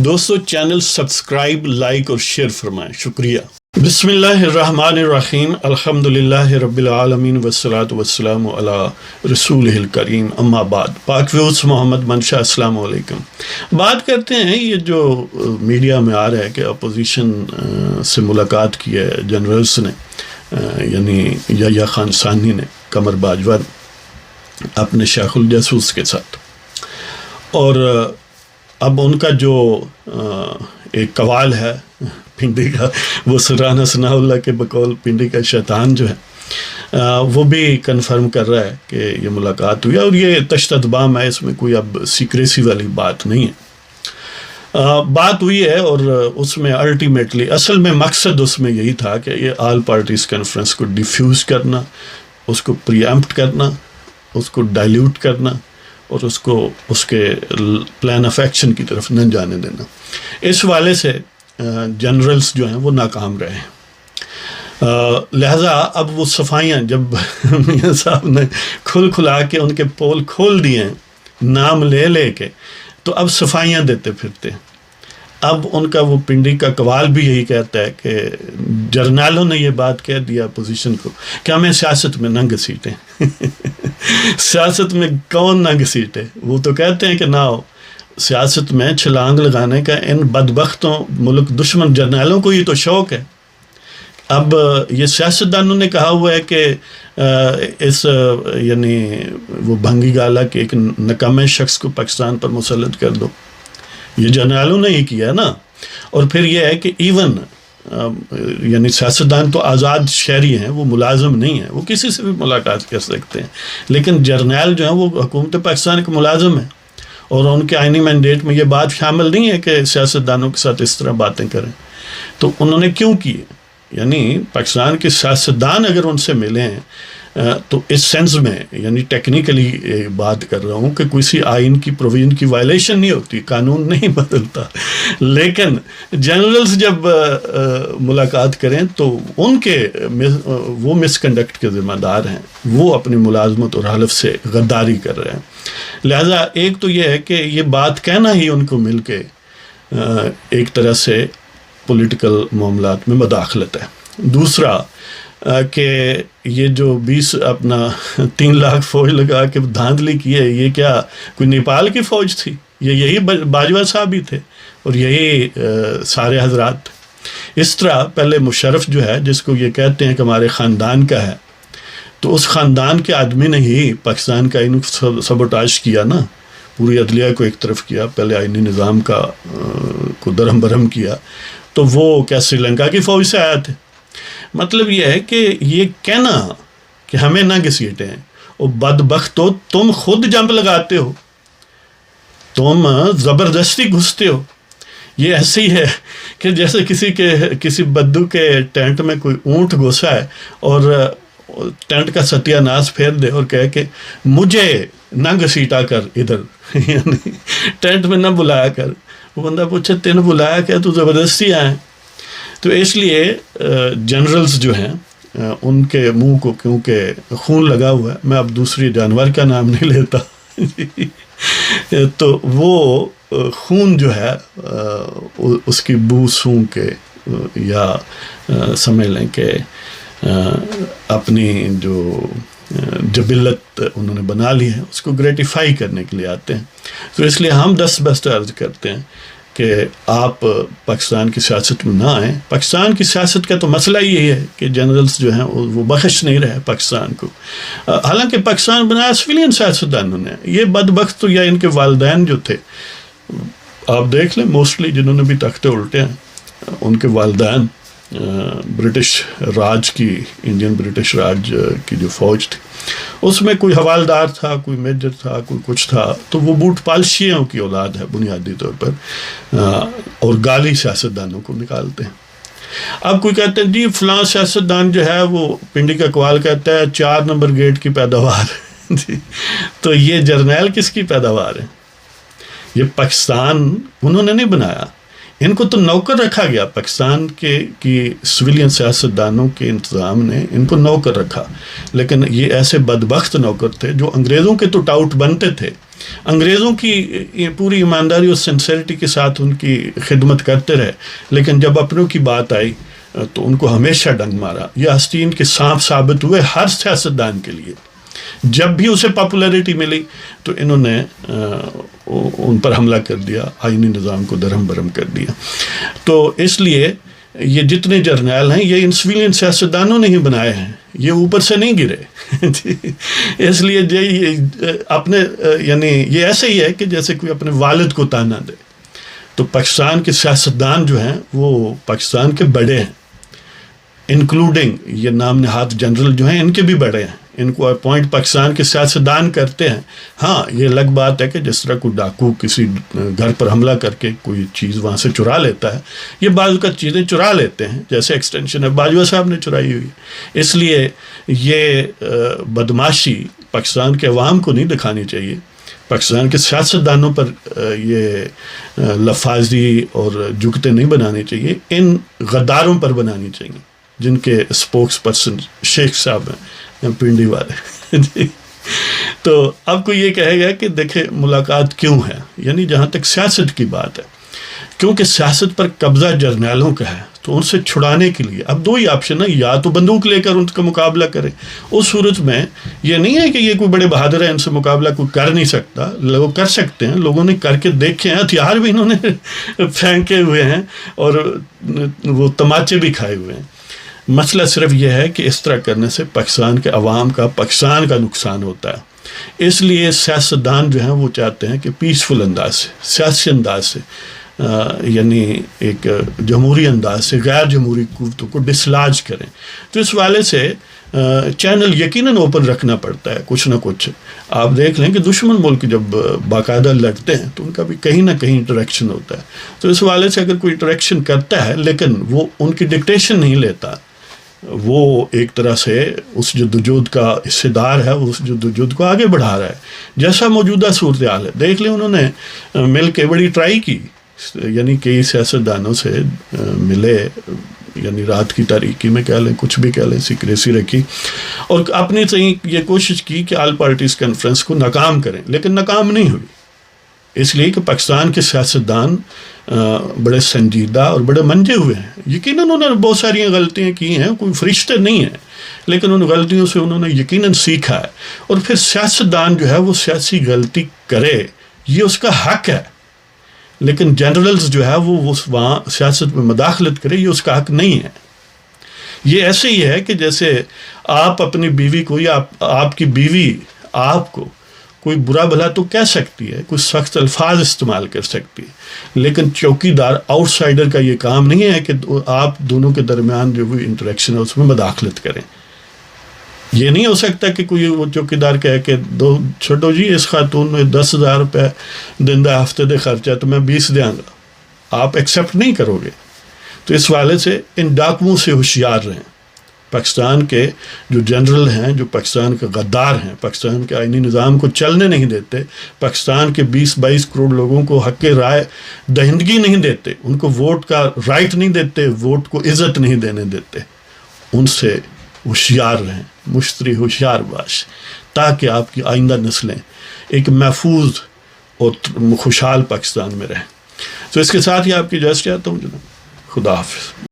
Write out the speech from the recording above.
دوستو channel subscribe, like اور share فرمائیں، شکریہ۔ بسم اللہ الرحمن الرحیم، الحمدللہ رب العالمین والصلاة والسلام علی رسولہ الکریم، اما بعد۔ پاک ویوز محمد منشا، السلام علیکم۔ بات کرتے ہیں یہ جو میڈیا میں آ رہا ہے کہ اپوزیشن سے ملاقات کی ہے جنرلز نے، یعنی یا خان ثانی نے، قمر باجواز اپنے شیخ الجاسوس کے ساتھ، اور اب ان کا جو ایک قوال ہے پنڈی کا، وہ سرانہ ثناء اللہ کے بقول پنڈی کا شیطان جو ہے وہ بھی کنفرم کر رہا ہے کہ یہ ملاقات ہوئی ہے، اور یہ تشدد بام ہے، اس میں کوئی اب سیکریسی والی بات نہیں ہے۔ بات ہوئی ہے، اور اس میں الٹیمیٹلی اصل میں مقصد اس میں یہی تھا کہ یہ آل پارٹیز کانفرنس کو ڈیفیوز کرنا، اس کو پری ایمپٹ کرنا، اس کو ڈائلیوٹ کرنا، اور اس کو اس کے پلان آف ایکشن کی طرف نہ جانے دینا۔ اس والے سے جنرلز جو ہیں وہ ناکام رہے ہیں، لہٰذا اب وہ صفائیاں جب میاں صاحب نے کھلا کے ان کے پول کھول دیے ہیں نام لے لے کے، تو اب صفائیاں دیتے پھرتے ہیں۔ اب ان کا وہ پنڈی کا قوال بھی یہی کہتا ہے کہ جرنیلوں نے یہ بات کہہ دیا اپوزیشن کو کہ ہمیں سیاست میں نہ گھسیٹیں۔ سیاست میں کون نہ گھسیٹے؟ وہ تو کہتے ہیں کہ نہ ہو سیاست میں چھلانگ لگانے کا ان بدبختوں ملک دشمن جرنیلوں کو یہ تو شوق ہے۔ اب یہ سیاستدانوں نے کہا ہوا ہے کہ اس یعنی وہ بھنگی گالا کے ایک ناکام شخص کو پاکستان پر مسلط کر دو، یہ جرنیلوں نے ہی کیا ہے نا۔ اور پھر یہ ہے کہ ایون یعنی سیاستدان تو آزاد شہری ہیں، وہ ملازم نہیں ہیں، وہ کسی سے بھی ملاقات کر سکتے ہیں، لیکن جرنیل جو ہیں وہ حکومت پاکستان کے ملازم ہیں، اور ان کے آئینی مینڈیٹ میں یہ بات شامل نہیں ہے کہ سیاستدانوں کے ساتھ اس طرح باتیں کریں۔ تو انہوں نے کیوں کی؟ یعنی پاکستان کے سیاستدان اگر ان سے ملے ہیں تو اس سینس میں یعنی ٹیکنیکلی بات کر رہا ہوں کہ کسی آئین کی پروویژن کی وائلیشن نہیں ہوتی، قانون نہیں بدلتا، لیکن جنرلز جب ملاقات کریں تو ان کے وہ مس کنڈکٹ کے ذمہ دار ہیں، وہ اپنی ملازمت اور حلف سے غداری کر رہے ہیں۔ لہٰذا ایک تو یہ ہے کہ یہ بات کہنا ہی ان کو مل کے ایک طرح سے پولیٹیکل معاملات میں مداخلت ہے۔ دوسرا کہ یہ جو 3 لاکھ فوج لگا کے دھاندلی کی ہے، یہ کیا کوئی نیپال کی فوج تھی؟ یہی باجواز صاحب ہی تھے، اور یہی سارے حضرات تھے۔ اس طرح پہلے مشرف جو ہے، جس کو یہ کہتے ہیں کہ ہمارے خاندان کا ہے، تو اس خاندان کے آدمی نے ہی پاکستان کا سبوٹاژ کیا نا، پوری عدلیہ کو ایک طرف کیا، پہلے آئینی نظام کو درہم برہم کیا، تو وہ کیا سری لنکا کی فوج سے آیا تھے؟ مطلب یہ ہے کہ یہ کہنا کہ ہمیں نہ گھسیٹیں، اور بدبختو تم خود جمپ لگاتے ہو، تم زبردستی گھستے ہو۔ یہ ایسے ہی ہے کہ جیسے کسی بدو کے ٹینٹ میں کوئی اونٹ گھسا ہے اور ٹینٹ کا ستیہ ناش پھیر دے اور کہے کہ مجھے نہ گھسیٹا کر ادھر، یعنی ٹینٹ میں نہ بلایا کر۔ وہ بندہ پوچھے تین بلایا کیا؟ تو زبردستی آئے۔ تو اس لیے جنرلز جو ہیں ان کے منہ کو کیونکہ خون لگا ہوا ہے، میں اب دوسری جانور کا نام نہیں لیتا، تو وہ خون جو ہے اس کی بو سونگ کے یا سمجھ لیں کہ اپنی جو جبلت انہوں نے بنا لی ہے اس کو گریٹیفائی کرنے کے لیے آتے ہیں۔ تو اس لیے ہم دست عرض کرتے ہیں کہ آپ پاکستان کی سیاست میں نہ آئیں۔ پاکستان کی سیاست کا تو مسئلہ یہی ہے کہ جنرلز جو ہیں وہ بخش نہیں رہے پاکستان کو، حالانکہ پاکستان بنایا سویلین سیاستدانوں نے۔ یہ بدبخت تو یا ان کے والدین جو تھے، آپ دیکھ لیں موسٹلی جنہوں نے بھی تختے الٹے ہیں، ان کے والدین برٹش راج کی، انڈین برٹش راج کی جو فوج تھی، اس میں کوئی حوالدار تھا، کوئی میجر تھا، کوئی کچھ تھا، تو وہ بوٹ پالشیوں کی اولاد ہے بنیادی طور پر، اور گالی سیاستدانوں کو نکالتے ہیں۔ اب کوئی کہتے ہیں جی فلاں سیاستدان جو ہے وہ پنڈی کا قوال کہتا ہے 4 نمبر گیٹ کی پیداوار جی، تو یہ جرنیل کس کی پیداوار ہے؟ یہ پاکستان انہوں نے نہیں بنایا، ان کو تو نوکر رکھا گیا، پاکستان کی سویلین سیاستدانوں کے انتظام نے ان کو نوکر رکھا، لیکن یہ ایسے بدبخت نوکر تھے جو انگریزوں کے تو ٹاؤٹ بنتے تھے، انگریزوں کی پوری ایمانداری اور سنسیریٹی کے ساتھ ان کی خدمت کرتے رہے، لیکن جب اپنوں کی بات آئی تو ان کو ہمیشہ ڈنگ مارا۔ یہ آستین کے سانپ ثابت ہوئے ہر سیاستدان کے لیے۔ جب بھی اسے پاپولیرٹی ملی تو انہوں نے ان پر حملہ کر دیا، آئینی نظام کو درہم برہم کر دیا۔ تو اس لیے یہ جتنے جرنیل ہیں یہ ان سویلین سیاستدانوں نے ہی بنائے ہیں، یہ اوپر سے نہیں گرے۔ اس لیے اپنے یعنی یہ ایسے ہی ہے کہ جیسے کوئی اپنے والد کو تانا دے۔ تو پاکستان کے سیاستدان جو ہیں وہ پاکستان کے بڑے ہیں، انکلوڈنگ یہ نام نہاد جنرل جو ہیں ان کے بھی بڑے ہیں، ان کو اپوائنٹ پاکستان کے سیاستدان کرتے ہیں۔ ہاں یہ الگ بات ہے کہ جس طرح کوئی ڈاکو کسی گھر پر حملہ کر کے کوئی چیز وہاں سے چرا لیتا ہے، یہ بعض کا چیزیں چرا لیتے ہیں، جیسے ایکسٹینشن ہے باجواز صاحب نے چرائی ہوئی۔ اس لیے یہ بدماشی پاکستان کے عوام کو نہیں دکھانی چاہیے، پاکستان کے سیاستدانوں پر یہ لفاظی اور جگتے نہیں بنانی چاہیے، ان غداروں پر بنانی چاہیے جن کے اسپوکس پرسن شیخ صاحب ہیں، پنڈی والے۔ تو اب کوئی یہ کہے گا کہ دیکھیں ملاقات کیوں ہے، یعنی جہاں تک سیاست کی بات ہے، کیونکہ سیاست پر قبضہ جرنیلوں کا ہے، تو ان سے چھڑانے کے لیے اب دو ہی آپشن ہے، یا تو بندوق لے کر ان کا مقابلہ کرے۔ اس صورت میں یہ نہیں ہے کہ یہ کوئی بڑے بہادر ہیں، ان سے مقابلہ کوئی کر نہیں سکتا، لوگ کر سکتے ہیں، لوگوں نے کر کے دیکھے ہیں، ہتھیار بھی انہوں نے پھینکے ہوئے ہیں اور وہ تماچے بھی کھائے ہوئے ہیں۔ مسئلہ صرف یہ ہے کہ اس طرح کرنے سے پاکستان کے عوام کا، پاکستان کا نقصان ہوتا ہے۔ اس لیے سیاستدان جو ہیں وہ چاہتے ہیں کہ پیسفل انداز سے، سیاسی انداز سے، یعنی ایک جمہوری انداز سے غیر جمہوری قوتوں کو ڈسلاج کریں۔ تو اس والے سے چینل یقیناً اوپن رکھنا پڑتا ہے کچھ نہ کچھ۔ آپ دیکھ لیں کہ دشمن ملک جب باقاعدہ لڑتے ہیں تو ان کا بھی کہیں نہ کہیں انٹریکشن ہوتا ہے۔ تو اس والے سے اگر کوئی انٹریکشن کرتا ہے لیکن وہ ان کی ڈکٹیشن نہیں لیتا، وہ ایک طرح سے اس جدوجہد کا حصے دار ہے، اس جدوجہد کو آگے بڑھا رہا ہے، جیسا موجودہ صورتحال ہے۔ دیکھ لیں انہوں نے مل کے بڑی ٹرائی کی، یعنی کئی سیاستدانوں سے ملے، یعنی رات کی تاریکی میں کہہ لیں، کچھ بھی کہہ لیں، سیکریسی رکھی اور اپنی صحیح یہ کوشش کی کہ آل پارٹیز کانفرنس کو ناکام کریں، لیکن ناکام نہیں ہوئی، اس لیے کہ پاکستان کے سیاستدان بڑے سنجیدہ اور بڑے منجے ہوئے ہیں۔ یقیناً انہوں نے بہت ساری غلطیاں کی ہیں، کوئی فرشتے نہیں ہیں، لیکن ان غلطیوں سے انہوں نے یقیناً سیکھا ہے، اور پھر سیاستدان جو ہے وہ سیاسی غلطی کرے، یہ اس کا حق ہے، لیکن جنرلز جو ہے وہ وہاں سیاست میں مداخلت کرے، یہ اس کا حق نہیں ہے۔ یہ ایسے ہی ہے کہ جیسے آپ اپنی بیوی کو یا آپ کی بیوی آپ کو کوئی برا بھلا تو کہہ سکتی ہے، کوئی سخت الفاظ استعمال کر سکتی ہے، لیکن چوکی دار آؤٹ سائڈر کا یہ کام نہیں ہے کہ آپ دونوں کے درمیان جو بھی انٹریکشن ہے اس میں مداخلت کریں۔ یہ نہیں ہو سکتا کہ کوئی وہ چوکی دار کہے کہ چھوٹو جی اس خاتون میں 10,000 روپے دن دا ہفتے دے خرچہ تو میں 20 دیاں گا، آپ ایکسیپٹ نہیں کرو گے۔ تو اس والے سے ان ڈاکوؤں سے ہوشیار رہیں۔ پاکستان کے جو جنرل ہیں، جو پاکستان کے غدار ہیں، پاکستان کے آئینی نظام کو چلنے نہیں دیتے، پاکستان کے 20-22 کروڑ لوگوں کو حق رائے دہندگی نہیں دیتے، ان کو ووٹ کا رائٹ نہیں دیتے، ووٹ کو عزت نہیں دینے دیتے، ان سے ہوشیار رہیں، مشتری ہوشیار باش، تاکہ آپ کی آئندہ نسلیں ایک محفوظ اور خوشحال پاکستان میں رہیں۔ تو اس کے ساتھ ہی آپ کی اجازت چاہتا ہوں جناب، خدا حافظ۔